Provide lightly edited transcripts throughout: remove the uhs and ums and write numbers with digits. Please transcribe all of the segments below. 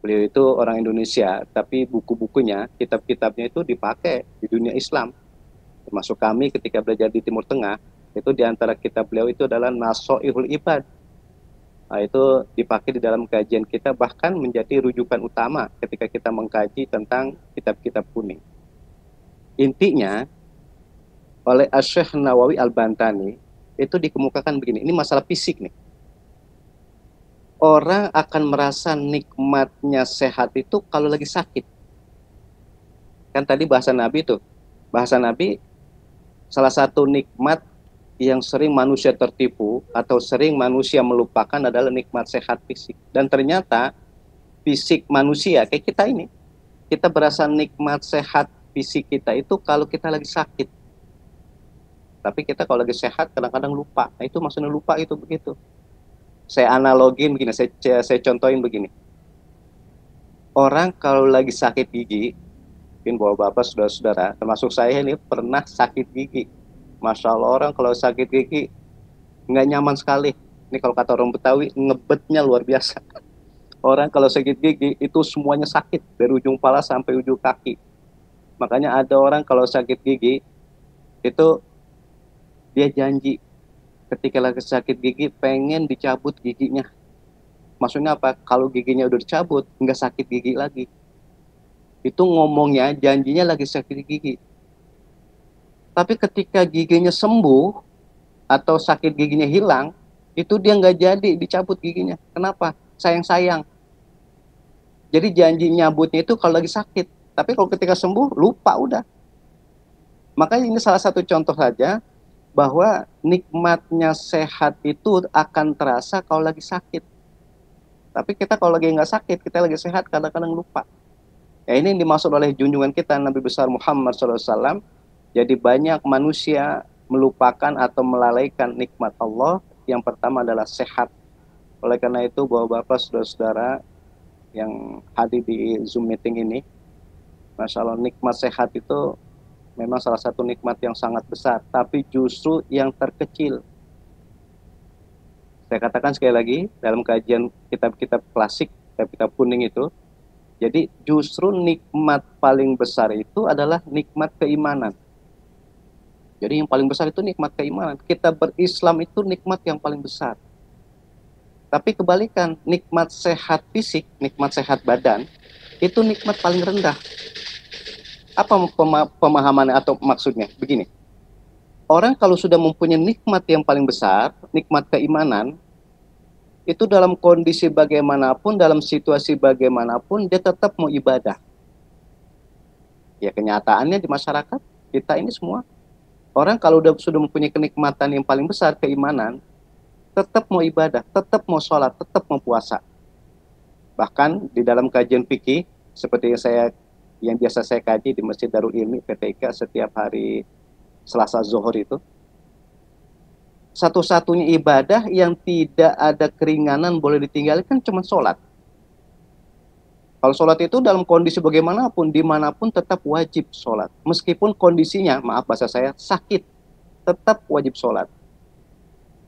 Beliau itu orang Indonesia, tapi buku-bukunya, kitab-kitabnya itu dipakai di dunia Islam. Termasuk kami ketika belajar di Timur Tengah, itu di antara kitab beliau itu adalah Nasoihul Ibad. Nah, itu dipakai di dalam kajian kita, bahkan menjadi rujukan utama ketika kita mengkaji tentang kitab-kitab kuning. Intinya, oleh Asy-Syaikh Nawawi Al-Bantani, itu dikemukakan begini, ini masalah fisik nih. Orang akan merasa nikmatnya sehat itu kalau lagi sakit. Kan tadi bahasa Nabi tuh, bahasa Nabi salah satu nikmat yang sering manusia tertipu atau sering manusia melupakan adalah nikmat sehat fisik. Dan ternyata fisik manusia kayak kita ini, kita berasa nikmat sehat fisik kita itu kalau kita lagi sakit. Tapi kita kalau lagi sehat kadang-kadang lupa. Nah itu maksudnya lupa itu begitu. Saya analogin begini, saya contohin begini. Orang kalau lagi sakit gigi, mungkin bapak-bapak, saudara-saudara, termasuk saya ini pernah sakit gigi. Masya Allah, orang kalau sakit gigi nggak nyaman sekali. Ini kalau kata orang Betawi, ngebetnya luar biasa. Orang kalau sakit gigi itu semuanya sakit, dari ujung kepala sampai ujung kaki. Makanya ada orang kalau sakit gigi, itu dia janji ketika lagi sakit gigi pengen dicabut giginya. Maksudnya apa? Kalau giginya udah dicabut, nggak sakit gigi lagi. Itu ngomongnya, janjinya lagi sakit gigi. Tapi ketika giginya sembuh, atau sakit giginya hilang, itu dia nggak jadi dicabut giginya. Kenapa? Sayang-sayang. Jadi janji nyabutnya itu kalau lagi sakit. Tapi kalau ketika sembuh, lupa udah. Makanya ini salah satu contoh saja, bahwa nikmatnya sehat itu akan terasa kalau lagi sakit. Tapi kita kalau lagi nggak sakit, kita lagi sehat, kadang-kadang lupa. Ya ini yang dimaksud oleh junjungan kita Nabi besar Muhammad SAW. Jadi banyak manusia melupakan atau melalaikan nikmat Allah. Yang pertama adalah sehat. Oleh karena itu, bapak-bapak, saudara-saudara yang hadir di Zoom meeting ini, Masya Allah, nikmat sehat itu memang salah satu nikmat yang sangat besar, tapi justru yang terkecil. Saya katakan sekali lagi, dalam kajian kitab-kitab klasik, kitab-kitab kuning itu, jadi justru nikmat paling besar itu adalah nikmat keimanan. Jadi yang paling besar itu nikmat keimanan. Kita berislam itu nikmat yang paling besar. Tapi kebalikan, nikmat sehat fisik, nikmat sehat badan, itu nikmat paling rendah. Apa pemahamannya atau maksudnya? Begini, orang kalau sudah mempunyai nikmat yang paling besar, nikmat keimanan, itu dalam kondisi bagaimanapun, dalam situasi bagaimanapun, dia tetap mau ibadah. Ya kenyataannya di masyarakat, kita ini semua, orang kalau sudah mempunyai kenikmatan yang paling besar, keimanan, tetap mau ibadah, tetap mau sholat, tetap mau puasa. Bahkan di dalam kajian fikih, seperti yang biasa saya kaji di Masjid Darul Ilmi PTIK setiap hari Selasa Zuhur itu, satu-satunya ibadah yang tidak ada keringanan boleh ditinggalkan cuma sholat. Kalau sholat itu dalam kondisi bagaimanapun, dimanapun tetap wajib sholat. Meskipun kondisinya, maaf bahasa saya, sakit, tetap wajib sholat.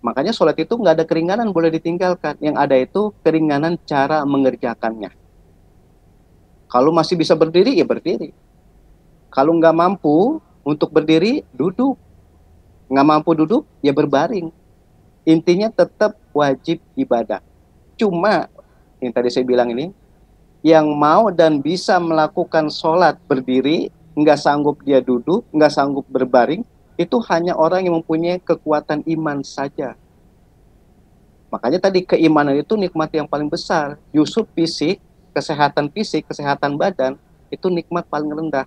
Makanya sholat itu nggak ada keringanan boleh ditinggalkan. Yang ada itu keringanan cara mengerjakannya. Kalau masih bisa berdiri, ya berdiri. Kalau nggak mampu untuk berdiri, duduk. Nggak mampu duduk, ya berbaring. Intinya tetap wajib ibadah. Cuma, yang tadi saya bilang ini, yang mau dan bisa melakukan sholat berdiri, nggak sanggup dia duduk, nggak sanggup berbaring, itu hanya orang yang mempunyai kekuatan iman saja. Makanya tadi keimanan itu nikmat yang paling besar. Justru fisik, kesehatan badan, itu nikmat paling rendah.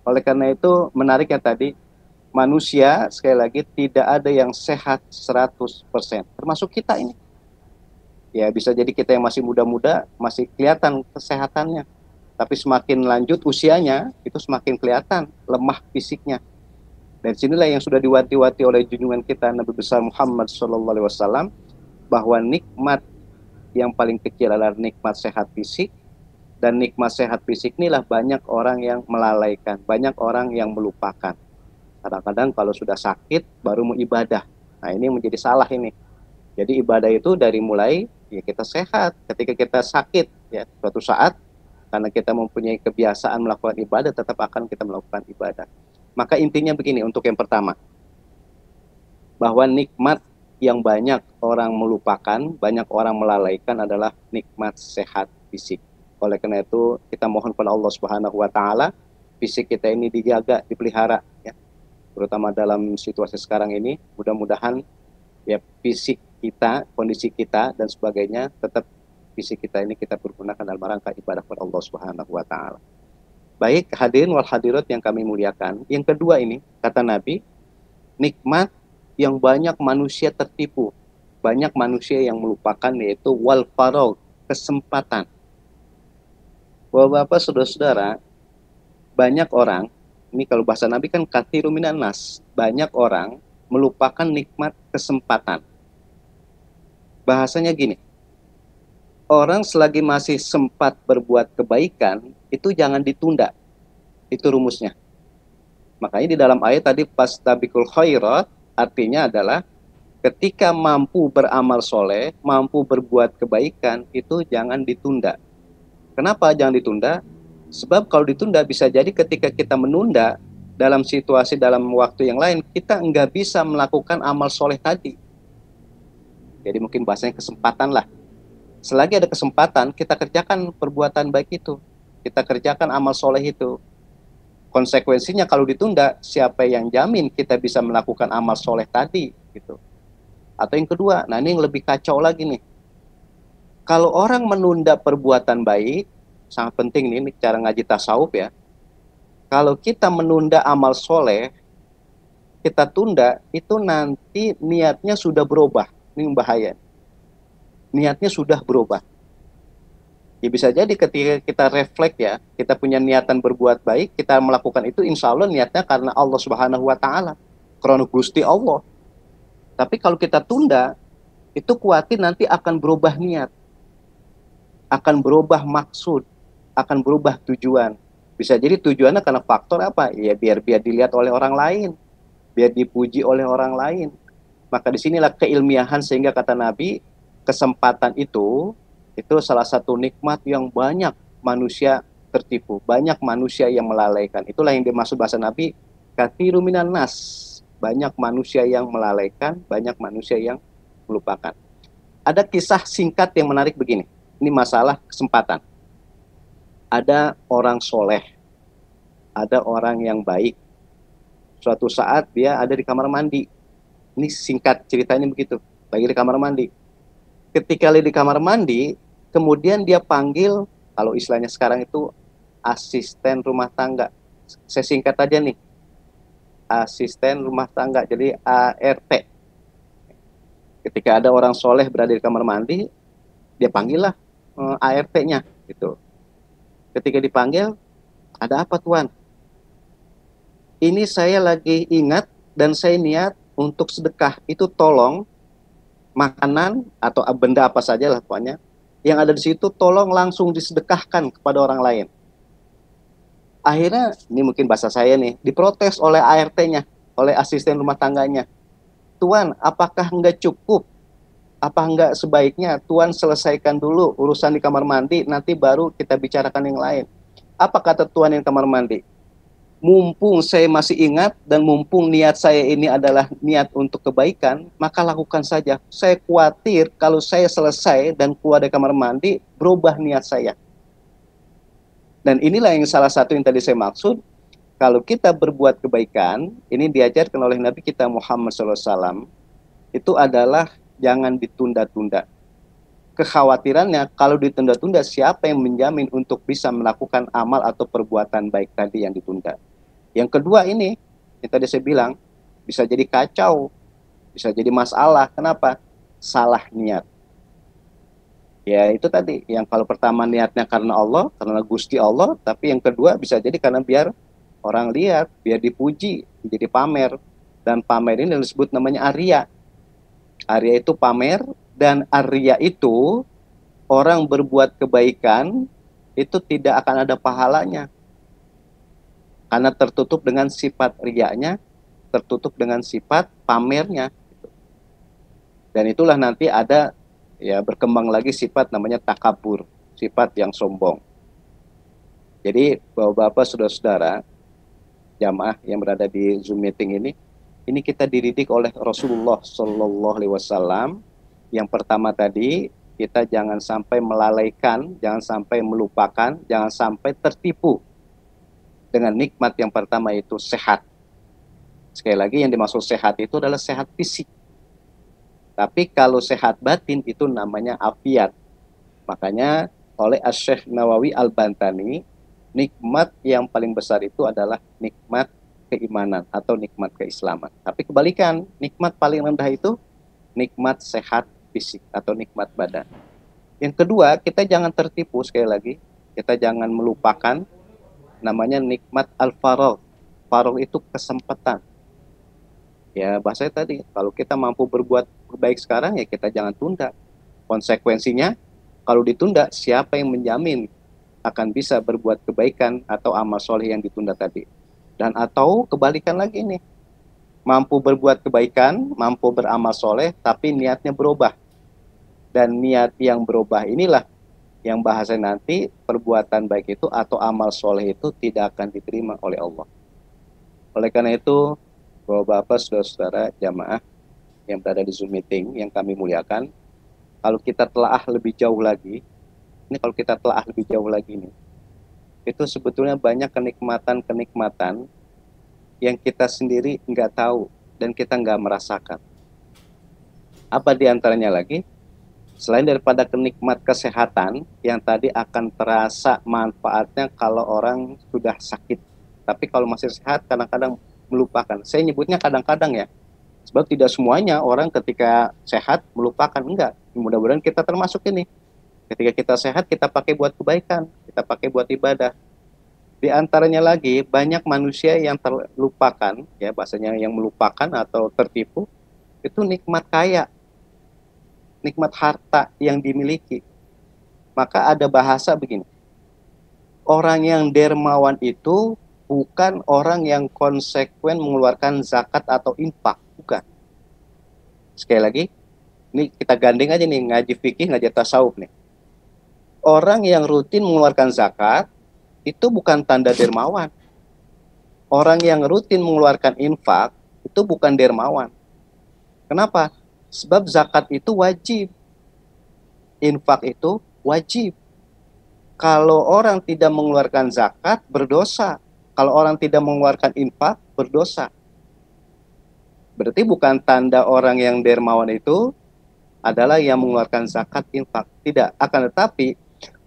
Oleh karena itu menariknya tadi, manusia sekali lagi tidak ada yang sehat 100%. Termasuk kita ini. Ya bisa jadi kita yang masih muda-muda, masih kelihatan kesehatannya. Tapi semakin lanjut usianya, itu semakin kelihatan lemah fisiknya. Dan sinilah yang sudah diwati-wati oleh junjungan kita Nabi besar Muhammad SAW, bahwa nikmat yang paling kecil adalah nikmat sehat fisik, dan nikmat sehat fisik inilah banyak orang yang melalaikan, banyak orang yang melupakan. Kadang-kadang kalau sudah sakit baru mau ibadah. Nah ini menjadi salah ini. Jadi ibadah itu dari mulai ya kita sehat. Ketika kita sakit, ya. Suatu saat karena kita mempunyai kebiasaan melakukan ibadah, tetap akan kita melakukan ibadah. Maka intinya begini untuk yang pertama, bahwa nikmat yang banyak orang melupakan, banyak orang melalaikan adalah nikmat sehat fisik. Oleh karena itu kita mohon kepada Allah Subhanahu wa taala fisik kita ini dijaga, dipelihara ya. Terutama dalam situasi sekarang ini, mudah-mudahan ya fisik kita, kondisi kita dan sebagainya tetap fisik kita ini kita pergunakan dalam rangka ibadah kepada Allah Subhanahu wa taala. Baik, hadirin wal hadirat yang kami muliakan. Yang kedua ini, kata Nabi, nikmat yang banyak manusia tertipu, banyak manusia yang melupakan, yaitu wal faragh, kesempatan. Bapak-bapak, saudara-saudara, banyak orang, ini kalau bahasa Nabi kan katsiru minan nas, banyak orang melupakan nikmat kesempatan. Bahasanya gini, orang selagi masih sempat berbuat kebaikan, itu jangan ditunda. Itu rumusnya. Makanya di dalam ayat tadi, fastabiqul khairat, artinya adalah ketika mampu beramal soleh, mampu berbuat kebaikan, itu jangan ditunda. Kenapa jangan ditunda? Sebab kalau ditunda bisa jadi ketika kita menunda dalam situasi dalam waktu yang lain, kita nggak bisa melakukan amal soleh tadi. Jadi mungkin bahasanya kesempatan lah. Selagi ada kesempatan, kita kerjakan perbuatan baik itu. Kita kerjakan amal soleh itu. Konsekuensinya kalau ditunda, siapa yang jamin kita bisa melakukan amal soleh tadi gitu. Atau yang kedua, nah ini yang lebih kacau lagi nih. Kalau orang menunda perbuatan baik, sangat penting nih, ini cara ngaji tasawuf ya. Kalau kita menunda amal soleh, kita tunda, itu nanti niatnya sudah berubah. Ini bahaya. Niatnya sudah berubah. Ya bisa jadi ketika kita refleks ya, kita punya niatan berbuat baik, kita melakukan itu insya Allah niatnya karena Allah Subhanahu wa taala, karena Gusti Allah. Tapi kalau kita tunda, itu khawatir nanti akan berubah niat, akan berubah maksud, akan berubah tujuan. Bisa jadi tujuannya karena faktor apa? Ya biar dilihat oleh orang lain, biar dipuji oleh orang lain. Maka disinilah keilmiahan sehingga kata Nabi, kesempatan itu salah satu nikmat yang banyak manusia tertipu, banyak manusia yang melalaikan. Itulah yang dimaksud bahasa Nabi, katsiru minan nas, banyak manusia yang melalaikan, banyak manusia yang melupakan. Ada kisah singkat yang menarik begini. Ini masalah kesempatan. Ada orang soleh, ada orang yang baik. Suatu saat dia ada di kamar mandi. Ini singkat ceritanya begitu. Lagi di kamar mandi. Ketika lagi di kamar mandi, kemudian dia panggil, kalau istilahnya sekarang itu asisten rumah tangga. Saya singkat aja nih. Asisten rumah tangga, jadi ART. Ketika ada orang soleh berada di kamar mandi, dia panggillah ART-nya gitu. Ketika dipanggil, ada apa tuan? Ini saya lagi ingat dan saya niat untuk sedekah. Itu tolong makanan atau benda apa saja lah pokoknya yang ada di situ tolong langsung disedekahkan kepada orang lain. Akhirnya, ini mungkin bahasa saya nih, diprotes oleh ART-nya, oleh asisten rumah tangganya. Tuan, apakah enggak cukup? Apa enggak sebaiknya Tuan selesaikan dulu urusan di kamar mandi, nanti baru kita bicarakan yang lain. Apa kata Tuan yang kamar mandi? Mumpung saya masih ingat dan mumpung niat saya ini adalah niat untuk kebaikan, maka lakukan saja. Saya khawatir kalau saya selesai dan keluar dari kamar mandi, berubah niat saya. Dan inilah yang salah satu yang tadi saya maksud, kalau kita berbuat kebaikan, ini diajarkan oleh Nabi kita Muhammad SAW, itu adalah jangan ditunda-tunda. Kekhawatirannya kalau ditunda-tunda, siapa yang menjamin untuk bisa melakukan amal atau perbuatan baik tadi yang ditunda. Yang kedua ini, yang tadi saya bilang, bisa jadi kacau, bisa jadi masalah. Kenapa? Salah niat. Ya itu tadi, yang kalau pertama niatnya karena Allah, karena Gusti Allah, tapi yang kedua bisa jadi karena biar orang lihat, biar dipuji, jadi pamer. Dan pamer ini disebut namanya Arya. Arya itu pamer, dan Arya itu orang berbuat kebaikan itu tidak akan ada pahalanya. Karena tertutup dengan sifat riyanya, tertutup dengan sifat pamernya. Dan itulah nanti ada ya berkembang lagi sifat namanya takabur. sifat yang sombong. Jadi bapak-bapak, saudara-saudara, jamaah yang berada di Zoom meeting ini kita dididik oleh Rasulullah Shallallahu Alaihi Wasallam. Yang pertama tadi, kita jangan sampai melalaikan, jangan sampai melupakan, jangan sampai tertipu dengan nikmat yang pertama itu sehat. Sekali lagi yang dimaksud sehat itu adalah sehat fisik. Tapi kalau sehat batin itu namanya afiat. Makanya oleh Asy-Syaikh Nawawi Al-Bantani, nikmat yang paling besar itu adalah nikmat keimanan atau nikmat keislaman. Tapi kebalikan, nikmat paling rendah itu nikmat sehat fisik atau nikmat badan. Yang kedua, kita jangan tertipu sekali lagi, kita jangan melupakan namanya nikmat al-faragh. Faragh itu kesempatan. Ya, bahasanya tadi, kalau kita mampu berbuat baik sekarang, ya kita jangan tunda. Konsekuensinya, kalau ditunda, siapa yang menjamin akan bisa berbuat kebaikan atau amal soleh yang ditunda tadi? Dan atau kebalikan lagi nih, mampu berbuat kebaikan, mampu beramal soleh, tapi niatnya berubah. Dan niat yang berubah inilah yang bahasa nanti perbuatan baik itu atau amal soleh itu tidak akan diterima oleh Allah. Oleh karena itu, Bapak-bapak, saudara-saudara, jamaah yang berada di Zoom meeting yang kami muliakan, kalau kita telaah lebih jauh lagi, nih, itu sebetulnya banyak kenikmatan-kenikmatan yang kita sendiri nggak tahu dan kita nggak merasakan. Apa diantaranya lagi? Selain daripada kenikmat kesehatan yang tadi akan terasa manfaatnya kalau orang sudah sakit. Tapi kalau masih sehat kadang-kadang melupakan. Saya nyebutnya kadang-kadang ya. Sebab tidak semuanya orang ketika sehat melupakan. Enggak. Mudah-mudahan kita termasuk ini. Ketika kita sehat kita pakai buat kebaikan. Kita pakai buat ibadah. Di antaranya lagi banyak manusia yang terlupakan. Ya bahasanya yang melupakan atau tertipu. Itu nikmat kaya. Nikmat harta yang dimiliki. Maka ada bahasa begini. Orang yang dermawan itu bukan orang yang konsekuen mengeluarkan zakat atau infak, bukan. Sekali lagi, ini kita gandeng aja nih, ngaji fikih, ngaji tasawuf nih. Orang yang rutin mengeluarkan zakat, itu bukan tanda dermawan. Orang yang rutin mengeluarkan infak, itu bukan dermawan. Kenapa? Sebab zakat itu wajib. Infak itu wajib. Kalau orang tidak mengeluarkan zakat, berdosa. Kalau orang tidak mengeluarkan infak, berdosa. Berarti bukan tanda orang yang dermawan itu adalah yang mengeluarkan zakat, infak. Tidak. Akan tetapi,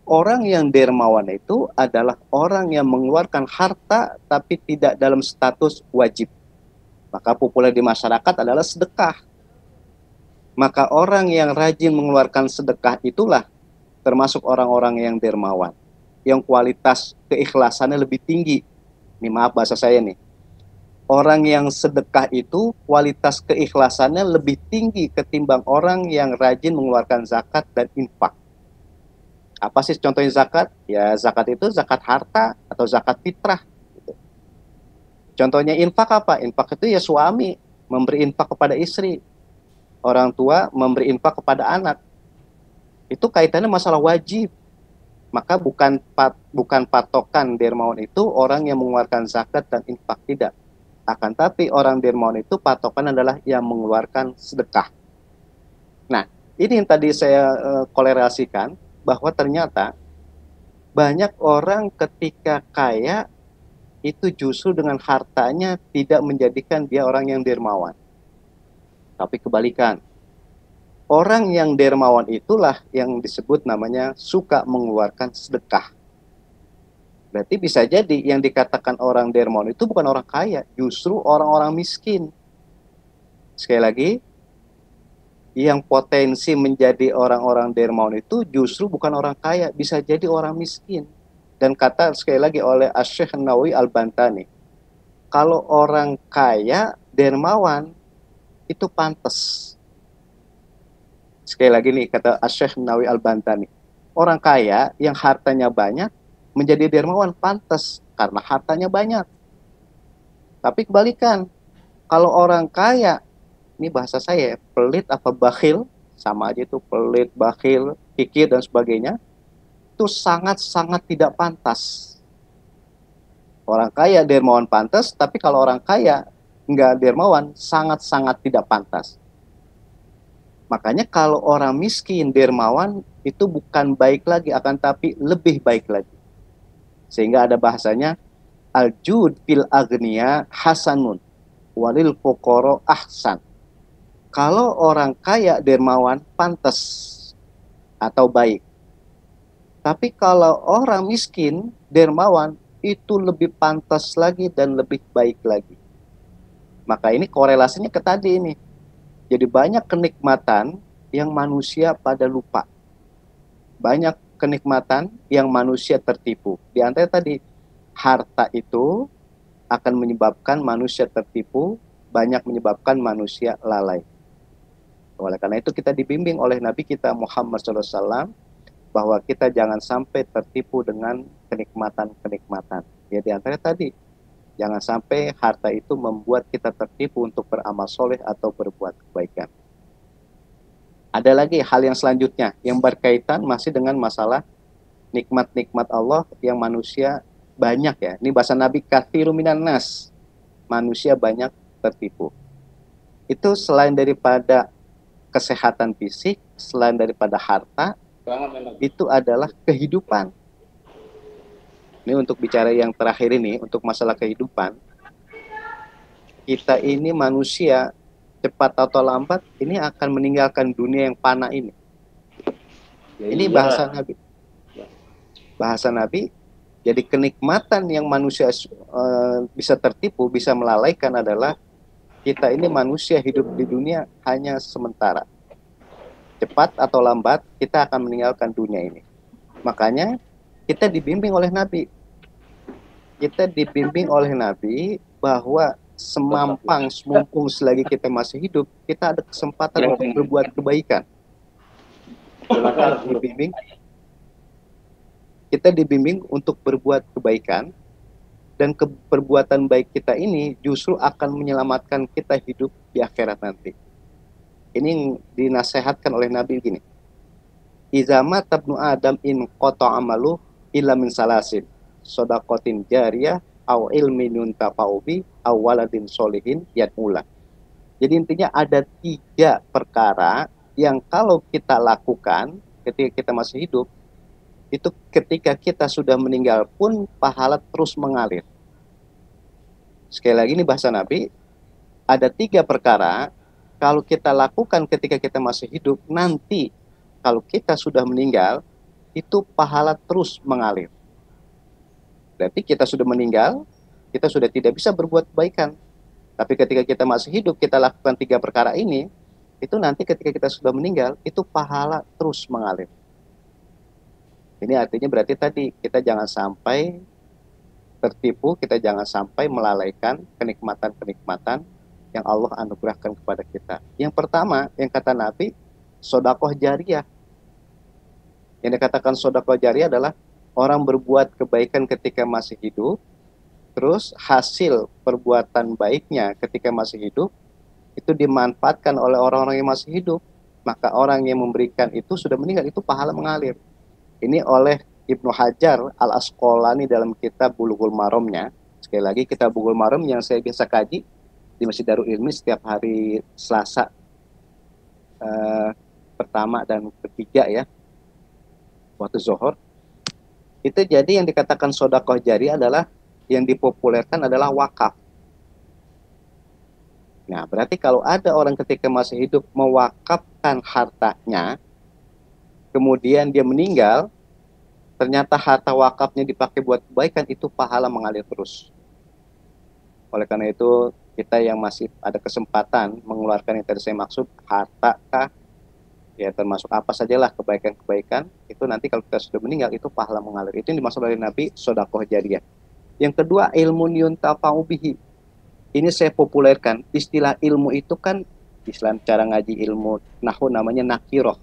orang yang dermawan itu adalah orang yang mengeluarkan harta tapi tidak dalam status wajib. Maka populer di masyarakat adalah sedekah. Maka orang yang rajin mengeluarkan sedekah itulah termasuk orang-orang yang dermawan. Yang kualitas keikhlasannya lebih tinggi. Ini maaf bahasa saya nih. Orang yang sedekah itu kualitas keikhlasannya lebih tinggi ketimbang orang yang rajin mengeluarkan zakat dan infak. Apa sih contohnya zakat? Ya zakat itu zakat harta atau zakat fitrah. Gitu. Contohnya infak apa? Infak itu ya suami memberi infak kepada istri. Orang tua memberi infak kepada anak. Itu kaitannya masalah wajib. Maka bukan patokan dermawan itu orang yang mengeluarkan zakat dan infak, tidak. Akan tapi orang dermawan itu patokan adalah yang mengeluarkan sedekah. Nah, ini yang tadi saya kolerasikan bahwa ternyata banyak orang ketika kaya itu justru dengan hartanya tidak menjadikan dia orang yang dermawan. Tapi kebalikan. Orang yang dermawan itulah yang disebut namanya suka mengeluarkan sedekah. Berarti bisa jadi yang dikatakan orang dermawan itu bukan orang kaya, justru orang-orang miskin. Sekali lagi, yang potensi menjadi orang-orang dermawan itu justru bukan orang kaya, bisa jadi orang miskin. Dan kata sekali lagi oleh Asy-Syaikh Nawawi Al-Bantani, kalau orang kaya dermawan itu pantas. Sekali lagi nih kata Asy-Syaikh Nawawi Al-Bantani, orang kaya yang hartanya banyak menjadi dermawan pantas karena hartanya banyak. Tapi kebalikan, kalau orang kaya, ini bahasa saya pelit apa bakhil, sama aja itu pelit, bakhil, kikir dan sebagainya. itu sangat-sangat tidak pantas. Orang kaya dermawan pantas, tapi kalau orang kaya nggak dermawan, sangat-sangat tidak pantas. Makanya kalau orang miskin dermawan, itu bukan baik lagi, akan tapi lebih baik lagi. Sehingga ada bahasanya, al-jud fil agniya hasanun, walil fuqara ahsan. Kalau orang kaya dermawan, pantas atau baik. Tapi kalau orang miskin dermawan, itu lebih pantas lagi dan lebih baik lagi. Maka ini korelasinya ke tadi ini. Jadi banyak kenikmatan yang manusia pada lupa. Banyak kenikmatan yang manusia tertipu. Di antara tadi, harta itu akan menyebabkan manusia tertipu, banyak menyebabkan manusia lalai. Oleh karena itu kita dibimbing oleh Nabi kita Muhammad SAW bahwa kita jangan sampai tertipu dengan kenikmatan-kenikmatan. Ya di antara tadi, jangan sampai harta itu membuat kita tertipu untuk beramal soleh atau berbuat kebaikan. Ada lagi hal yang selanjutnya yang berkaitan masih dengan masalah nikmat-nikmat Allah yang manusia banyak ya. Ini bahasa Nabi, kathiru minan nas. Manusia banyak tertipu. Itu selain daripada kesehatan fisik, selain daripada harta, itu adalah kehidupan. Ini untuk bicara yang terakhir ini, untuk masalah kehidupan. Kita ini manusia, cepat atau lambat, ini akan meninggalkan dunia yang fana ini. Ini bahasa Nabi. Bahasa Nabi, jadi kenikmatan yang manusia bisa tertipu, bisa melalaikan adalah kita ini manusia hidup di dunia hanya sementara. Cepat atau lambat, kita akan meninggalkan dunia ini. Makanya, kita dibimbing oleh Nabi. Kita dibimbing oleh Nabi bahwa semampang, semumpung selagi kita masih hidup, kita ada kesempatan untuk berbuat kebaikan. Kita dibimbing untuk berbuat kebaikan, dan perbuatan baik kita ini justru akan menyelamatkan kita hidup di akhirat nanti. Ini dinasehatkan oleh Nabi gini. Iza mata ibnu Adam in qata amalu illa min salasin, shadaqatin jariyah au ilmin yuntafa'u bi au waladin sholihin yad'ula. Jadi intinya ada 3 perkara yang kalau kita lakukan ketika kita masih hidup, itu ketika kita sudah meninggal pun pahala terus mengalir. Sekali lagi ini bahasa Nabi, ada 3 perkara kalau kita lakukan ketika kita masih hidup, nanti kalau kita sudah meninggal, itu pahala terus mengalir. Berarti kita sudah meninggal, kita sudah tidak bisa berbuat kebaikan. Tapi ketika kita masih hidup, kita lakukan 3 perkara ini, itu nanti ketika kita sudah meninggal, itu pahala terus mengalir. Ini artinya berarti tadi, kita jangan sampai tertipu, kita jangan sampai melalaikan kenikmatan-kenikmatan yang Allah anugerahkan kepada kita. Yang pertama, yang kata Nabi, sodakoh jariyah. Yang dikatakan sodakoh jariyah adalah orang berbuat kebaikan ketika masih hidup, terus hasil perbuatan baiknya ketika masih hidup, itu dimanfaatkan oleh orang-orang yang masih hidup. Maka orang yang memberikan itu sudah meninggal, itu pahala mengalir. Ini oleh Ibnu Hajar Al-Asqalani dalam kitab Bulughul Maramnya. Sekali lagi, kitab Bulughul Maram yang saya biasa kaji di Masjid Darul Ilmi setiap hari Selasa pertama dan ketiga ya, waktu zuhur. Itu jadi yang dikatakan sodakoh jari adalah yang dipopulerkan adalah wakaf. Nah, berarti kalau ada orang ketika masih hidup mewakafkan hartanya, kemudian dia meninggal, ternyata harta wakafnya dipakai buat kebaikan, itu pahala mengalir terus. Oleh karena itu, kita yang masih ada kesempatan mengeluarkan yang tadi saya maksud, harta kah, ya termasuk apa sajalah kebaikan-kebaikan, itu nanti kalau kita sudah meninggal, itu pahala mengalir. Itu yang dimaksud oleh Nabi, sodakoh jariyah. Yang kedua, ilmu yuntafa'u bihi. Ini saya populerkan, istilah ilmu itu kan, istilah cara ngaji ilmu nahwu namanya nakiroh,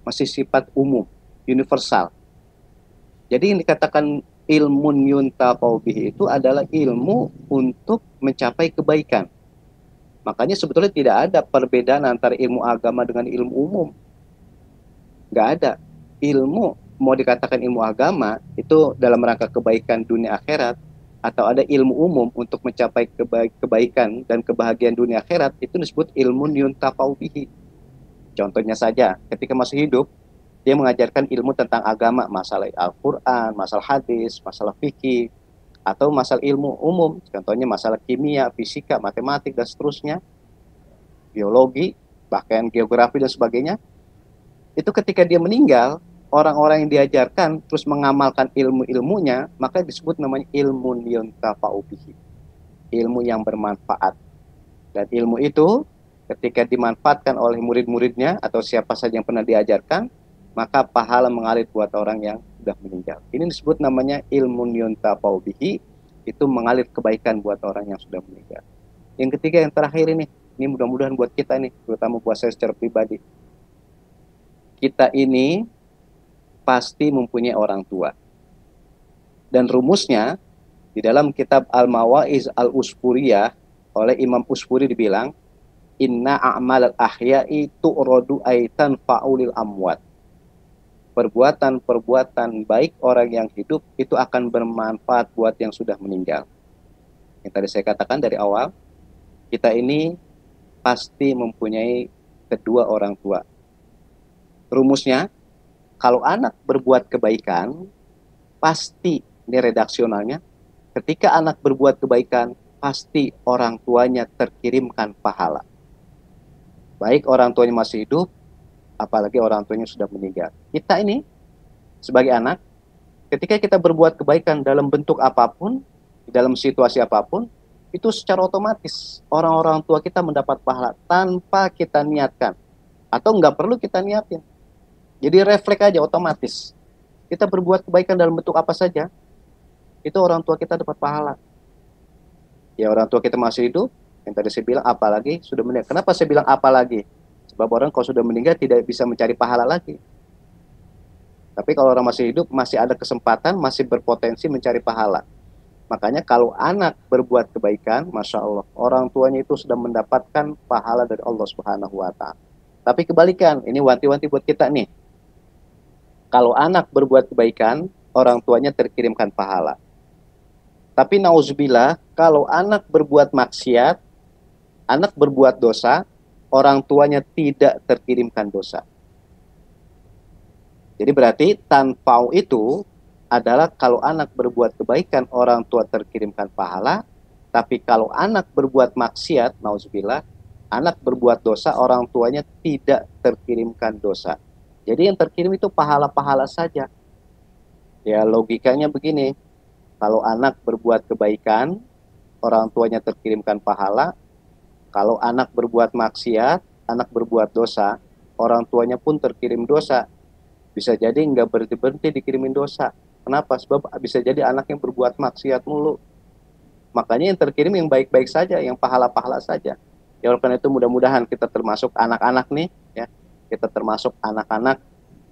masih sifat umum, universal. Jadi yang dikatakan ilmu yuntafa'u bihi itu adalah ilmu untuk mencapai kebaikan. Makanya sebetulnya tidak ada perbedaan antara ilmu agama dengan ilmu umum. Nggak ada. Ilmu mau dikatakan ilmu agama itu dalam rangka kebaikan dunia akhirat, atau ada ilmu umum untuk mencapai kebaikan dan kebahagiaan dunia akhirat, itu disebut ilmu yuntafau bihi. Contohnya saja, ketika masih hidup, dia mengajarkan ilmu tentang agama, masalah Al-Quran, masalah hadis, masalah fikih, atau masalah ilmu umum, contohnya masalah kimia, fisika, matematik, dan seterusnya, biologi, bahkan geografi dan sebagainya. Itu ketika dia meninggal, orang-orang yang diajarkan terus mengamalkan ilmu-ilmunya, maka disebut namanya ilmu yuntafa'u bihi, ilmu yang bermanfaat. Dan ilmu itu ketika dimanfaatkan oleh murid-muridnya atau siapa saja yang pernah diajarkan, maka pahala mengalir buat orang yang sudah meninggal. Ini disebut namanya ilmu yuntafa'u bihi, itu mengalir kebaikan buat orang yang sudah meninggal. Yang ketiga, yang terakhir ini mudah-mudahan buat kita nih, terutama buat saya secara pribadi. Kita ini pasti mempunyai orang tua. Dan rumusnya di dalam kitab Al-Mawaiz Al-Usfuriyah oleh Imam Usfuri dibilang, inna a'mal al-ahya'i tu'radu aitan fa'ulil amwat. Perbuatan-perbuatan baik orang yang hidup itu akan bermanfaat buat yang sudah meninggal. Yang tadi saya katakan dari awal, kita ini pasti mempunyai kedua orang tua. Rumusnya, kalau anak berbuat kebaikan, pasti, ini redaksionalnya, ketika anak berbuat kebaikan, pasti orang tuanya terkirimkan pahala. Baik orang tuanya masih hidup, apalagi orang tuanya sudah meninggal. Kita ini, sebagai anak, ketika kita berbuat kebaikan dalam bentuk apapun, dalam situasi apapun, itu secara otomatis orang-orang tua kita mendapat pahala tanpa kita niatkan. Atau nggak perlu kita niatin. Jadi refleks aja otomatis. Kita berbuat kebaikan dalam bentuk apa saja, itu orang tua kita dapat pahala. Ya orang tua kita masih hidup, yang tadi saya bilang apalagi sudah meninggal. Kenapa saya bilang apalagi? Sebab orang kalau sudah meninggal tidak bisa mencari pahala lagi. Tapi kalau orang masih hidup, masih ada kesempatan, masih berpotensi mencari pahala. Makanya kalau anak berbuat kebaikan, Masya Allah, orang tuanya itu sudah mendapatkan pahala dari Allah Subhanahu wa Ta'ala. Tapi kebalikan, ini wanti-wanti buat kita nih. Kalau anak berbuat kebaikan, orang tuanya terkirimkan pahala. Tapi nauzubillah, kalau anak berbuat maksiat, anak berbuat dosa, orang tuanya tidak terkirimkan dosa. Jadi berarti tanpa itu adalah kalau anak berbuat kebaikan, orang tua terkirimkan pahala. Tapi kalau anak berbuat maksiat, nauzubillah, anak berbuat dosa, orang tuanya tidak terkirimkan dosa. Jadi yang terkirim itu pahala-pahala saja. Ya logikanya begini, kalau anak berbuat kebaikan, orang tuanya terkirimkan pahala. Kalau anak berbuat maksiat, anak berbuat dosa, orang tuanya pun terkirim dosa. Bisa jadi nggak berhenti-berhenti dikirimin dosa. Kenapa? Sebab bisa jadi anak yang berbuat maksiat mulu. Makanya yang terkirim yang baik-baik saja, yang pahala-pahala saja. Ya oleh karena itu mudah-mudahan kita termasuk anak-anak nih, ya. Kita termasuk anak-anak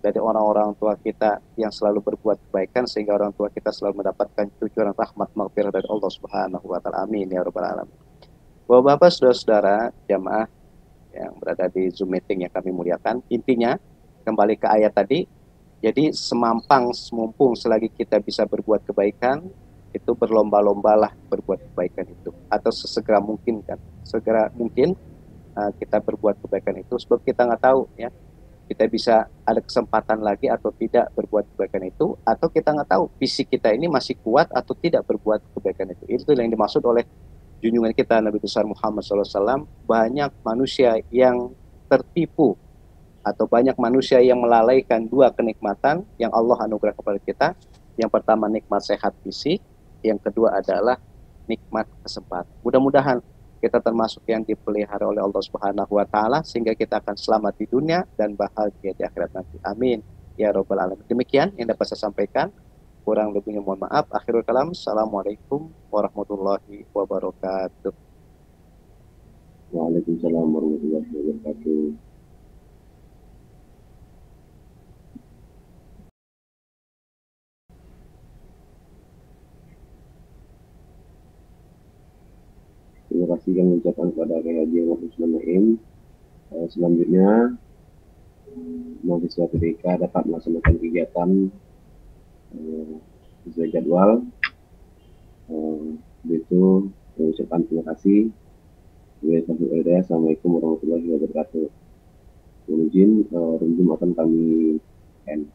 dari orang-orang tua kita yang selalu berbuat kebaikan sehingga orang tua kita selalu mendapatkan cucuran rahmat maghfirah dari Allah Subhanahu wa taala. Amin ya rabbal alamin. Bapak-bapak, saudara-saudara jamaah yang berada di Zoom meeting yang kami muliakan, intinya kembali ke ayat tadi. Jadi semampang semumpung selagi kita bisa berbuat kebaikan, itu berlomba-lombalah berbuat kebaikan itu, atau sesegera mungkin kan, segera mungkin kita berbuat kebaikan itu, sebab kita nggak tahu ya, kita bisa ada kesempatan lagi atau tidak berbuat kebaikan itu, atau kita nggak tahu fisik kita ini masih kuat atau tidak berbuat kebaikan itu. Itu yang dimaksud oleh junjungan kita Nabi besar Muhammad SAW. Banyak manusia yang tertipu atau banyak manusia yang melalaikan dua kenikmatan yang Allah anugerah kepada kita. Yang pertama nikmat sehat fisik, yang kedua adalah nikmat kesempatan. Mudah-mudahan kita termasuk yang dipelihara oleh Allah Subhanahu wa taala sehingga kita akan selamat di dunia dan bahagia di akhirat nanti. Amin ya rabbal alamin. Demikian yang dapat saya sampaikan. Kurang lebihnya mohon maaf. Akhirul kalam. Assalamualaikum warahmatullahi wabarakatuh. Waalaikumsalam warahmatullahi wabarakatuh. Terima kasih kami ucapkan kepada Kiai Haji Muhammad Ismail Naim. Selanjutnya mahasiswa TBK dapat melaksanakan kegiatan sesuai jadwal. Begitu, mengucapkan terima kasih. Assalamualaikum warahmatullahi wabarakatuh. Mohon izin, room akan kami end.